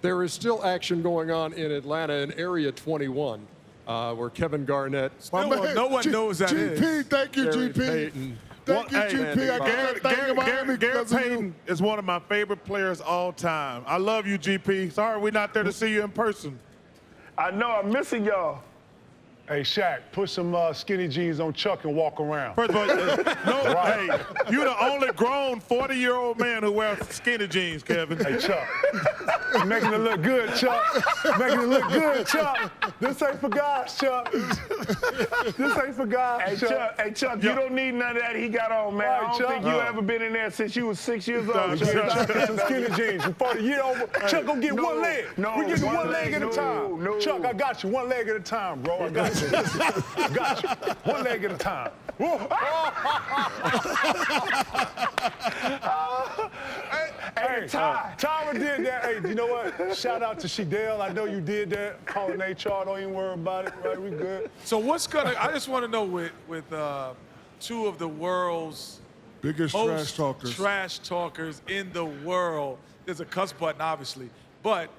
there is still action going on in Atlanta in Area 21, where Kevin Garnett. No one knows that GP, is. thank you, Gary GP. Payton. Thank you, GP. Gary Payton is one of my favorite players all time. I love you, GP. Sorry we're not there to see you in person. I know, I'm missing y'all. Hey, Shaq, put some skinny jeans on Chuck and walk around. First of all, hey, you're the only grown 40-year-old man who wears skinny jeans, Kevin. Hey, Chuck, making it look good, Chuck. Making it look good, Chuck. This ain't for guys, Chuck. This ain't for guys, Chuck. Hey, Chuck, you don't need none of that he got on, man. Right, I don't Chuck. think you ever been in there since you was 6 years old. Chuck, get some skinny jeans. Before the year over, Chuck, gonna get one leg. We get one leg at a time. Chuck, I got you. One leg at a time, bro. I got you. Got you. One leg at a time. Hey, Tyra did that. Hey, you know what? Shout out to Shadell. I know you did that. Calling HR. Don't even worry about it. Right, we good. So what's I just want to know with two of the world's biggest most trash talkers in the world. There's a cuss button, obviously, but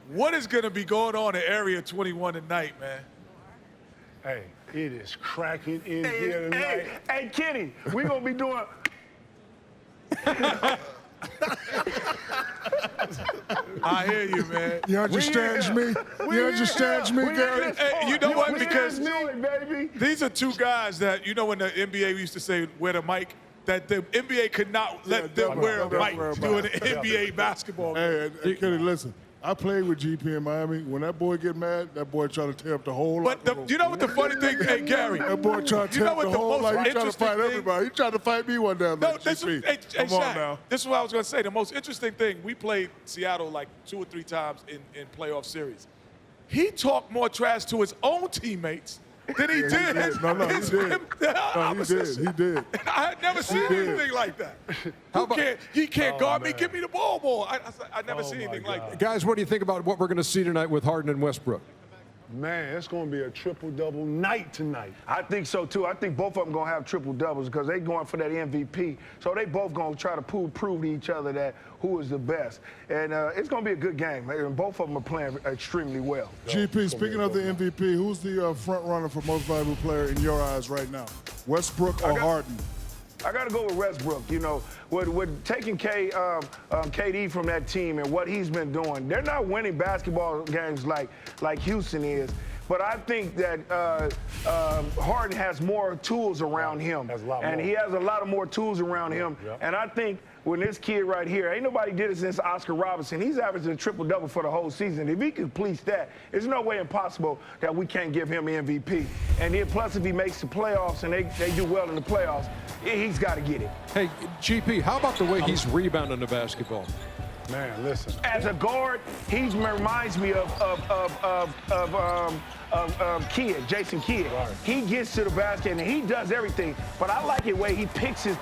what is going to be going on in Area 21 tonight, man? Hey, it is cracking in here tonight. Hey, Kenny, we gonna be doing. I hear you, man. You understand me? You understand me, Gary? Hey, you know what? Because baby. these are two guys that, you know, when the NBA used to say, wear the mic, that the NBA could not let them wear a mic doing an NBA basketball game. Hey, Kenny, listen. I played with GP in Miami. When that boy get mad, that boy try to tear up the whole lot. But you know what the funny thing, hey, Gary? That boy try to tear up the whole lot. He trying to fight everybody. He tried to fight me one day. No, this GP. hey, Come on Shaq, now. this is what I was going to say. The most interesting thing, we played Seattle like 2 or 3 times in playoff series. He talked more trash to his own teammates than he did. No, he did. He did. And I had never seen anything like that. He can't guard me. Give me the ball more. I never seen anything like that. Guys, what do you think about what we're going to see tonight with Harden and Westbrook? Man, it's going to be a triple-double night tonight. I think so, too. I think both of them going to have triple-doubles because they going for that MVP. So they both going to try to prove to each other that who is the best. And it's going to be a good game. And both of them are playing extremely well. GP, speaking of the MVP, who's the front runner for most valuable player in your eyes right now? Westbrook or Harden? I got to go with Westbrook. You know, with taking KD from that team and what he's been doing, they're not winning basketball games like Houston is. But I think that Harden has more tools around him. And he has a lot of more tools around him. And I think when this kid right here, ain't nobody did it since Oscar Robertson. He's averaging a triple-double for the whole season. If he completes that, there's no way impossible that we can't give him MVP. And then plus if he makes the playoffs and they do well in the playoffs, he's got to get it. Hey, GP, how about the way he's rebounding the basketball? Man, listen. As a guard, he reminds me of Kidd, Jason Kidd. Right. He gets to the basket and he does everything. But I like the way he picks his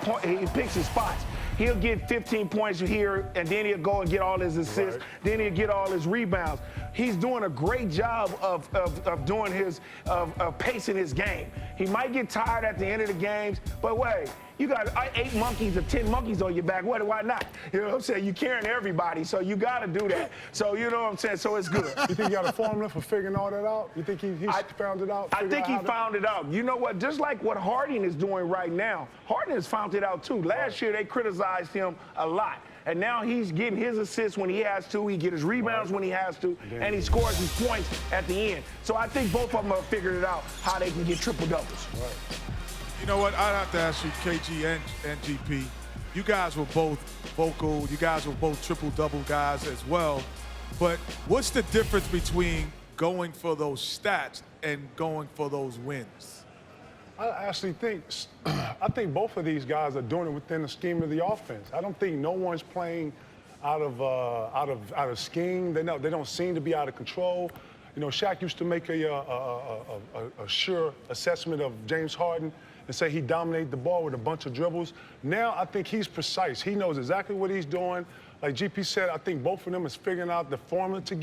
spots. He'll get 15 points here, and then he'll go and get all his assists. Right. Then he'll get all his rebounds. He's doing a great job of doing of pacing his game. He might get tired at the end of the games, but wait, you got 8 monkeys or 10 monkeys on your back. Why not? You know what I'm saying? You're carrying everybody, so you got to do that. So you know what I'm saying? So it's good. You think he got a formula for figuring all that out? You think he found it out? I think he found it out. You know what? Just like what Harden is doing right now, Harden has found it out too. Last year they criticized him a lot. And now he's getting his assists when he has to. He gets his rebounds when he has to. And he scores his points at the end. So I think both of them have figured it out how they can get triple-doubles. Right. You know what? I'd have to ask you, KG and GP. You guys were both vocal. You guys were both triple-double guys as well. But what's the difference between going for those stats and going for those wins? I actually think both of these guys are doing it within the scheme of the offense. I don't think no one's playing out of scheme. They don't seem to be out of control. You know, Shaq used to make a sure assessment of James Harden and say he dominated the ball with a bunch of dribbles. Now I think he's precise. He knows exactly what he's doing. like GP said, I think both of them is figuring out the formula to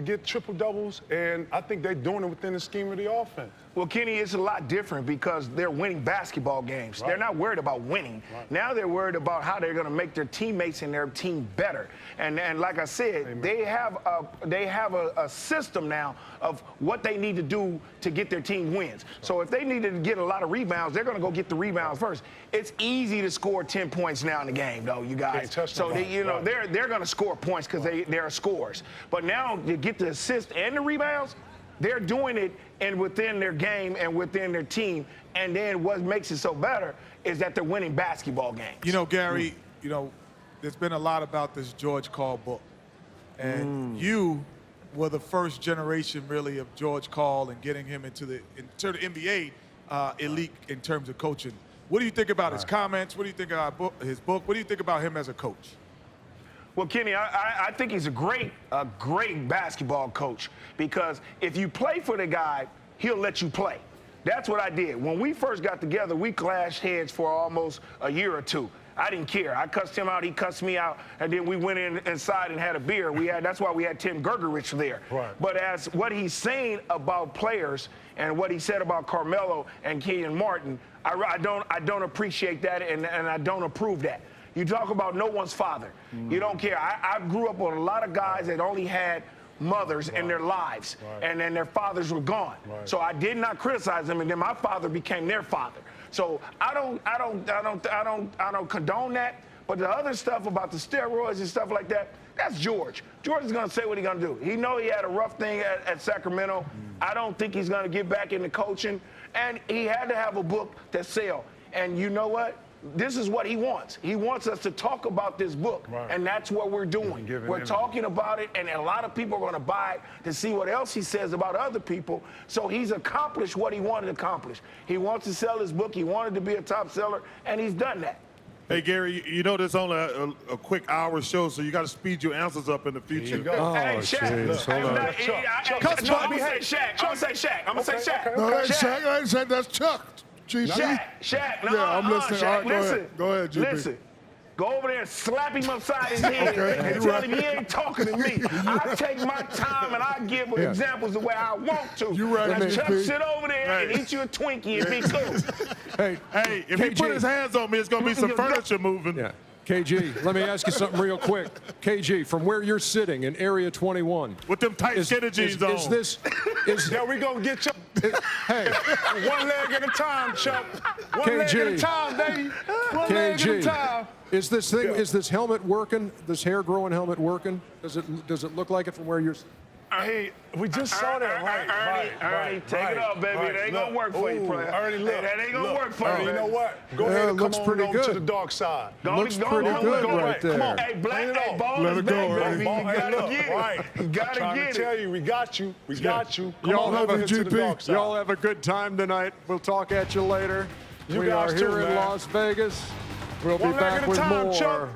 get triple doubles, and I think they're doing it within the scheme of the offense. Well, Kenny, it's a lot different because they're winning basketball games. Right. They're not worried about winning. Right. Now they're worried about how they're going to make their teammates and their team better. And like I said, Amen. they have a system now of what they need to do to get their team wins. So if they needed to get a lot of rebounds, they're going to go get the rebounds first. It's easy to score 10 points now in the game, though, you guys. So they're going to score points because they're scorers. But now you get the assist and the rebounds. They're doing it and within their game and within their team. And then what makes it so better is that they're winning basketball games. You know, Gary, you know, there's been a lot about this George Karl book. And you were the first generation, really, of George Karl and getting him into the NBA elite in terms of coaching. What do you think about his comments? What do you think about his book? What do you think about him as a coach? Well, Kenny, I think he's a great basketball coach because if you play for the guy, he'll let you play. That's what I did. When we first got together, we clashed heads for almost a year or two. I didn't care. I cussed him out, he cussed me out, and then we went inside and had a beer. That's why we had Tim Gergerich there. Right. But as what he's saying about players and what he said about Carmelo and Kenyon Martin, I don't appreciate that and I don't approve that. You talk about no one's father. You don't care. I grew up with a lot of guys that only had mothers in their lives, and then their fathers were gone. So I did not criticize them, and then my father became their father. So I don't condone that. But the other stuff about the steroids and stuff like that, that's George. George is going to say what he's going to do. He know he had a rough thing at Sacramento. I don't think he's going to get back into coaching, and he had to have a book that sell. And you know what? This is what he wants. He wants us to talk about this book, and that's what we're doing. We're talking about it, and a lot of people are going to buy it to see what else he says about other people. So he's accomplished what he wanted to accomplish. He wants to sell his book. He wanted to be a top seller, and he's done that. Hey, Gary, you know there's only a quick hour show, so you got to speed your answers up in the future. Oh, Hey, Shaq. jeez, hold on. I'm going to say Shaq. I'm going to say Shaq. I'm going to say Shaq. No, that's Shaq. I ain't said that's Chuck. GP. Shaq. No, Yeah, I'm listening. Shaq, All right, listen. Go ahead, GP. Listen. Go over there and slap him upside his head and tell him he ain't talking to me. I take my time and I give examples the way I want to. You right, and Chuck GP. sit over there and eat you a Twinkie and be cool. Hey, If he put his hands on me, it's going to be some furniture moving. Yeah. KG, let me ask you something real quick. KG, from where you're sitting in Area 21. With them tight skinny jeans on. Yeah, we gonna get Chuck. Hey, One leg at a time, Chuck. One leg at a time, baby. One leg at a time. is this helmet working? This hair growing helmet working? Does it look like it from where you're? Hey, we just saw that. Ernie, take it off, baby. It ain't going to work for you, player. Ernie, look. That ain't going to work for Ernie, you. you know what? Go Yeah, ahead it and come looks on pretty over to good. the dark side. Looks pretty good right there. Come on. Hey, Clean it up. ball Let is it go, back, Ernie. baby. You got to get it. Right. You got to Trying get to tell it. you, we got you. We got you. Come Y'all on have over a to the GP. dark side. Y'all have a good time tonight. We'll talk at you later. You We are guys here too, in man. Las Vegas. We'll be One leg back at a with time, more. Chuck.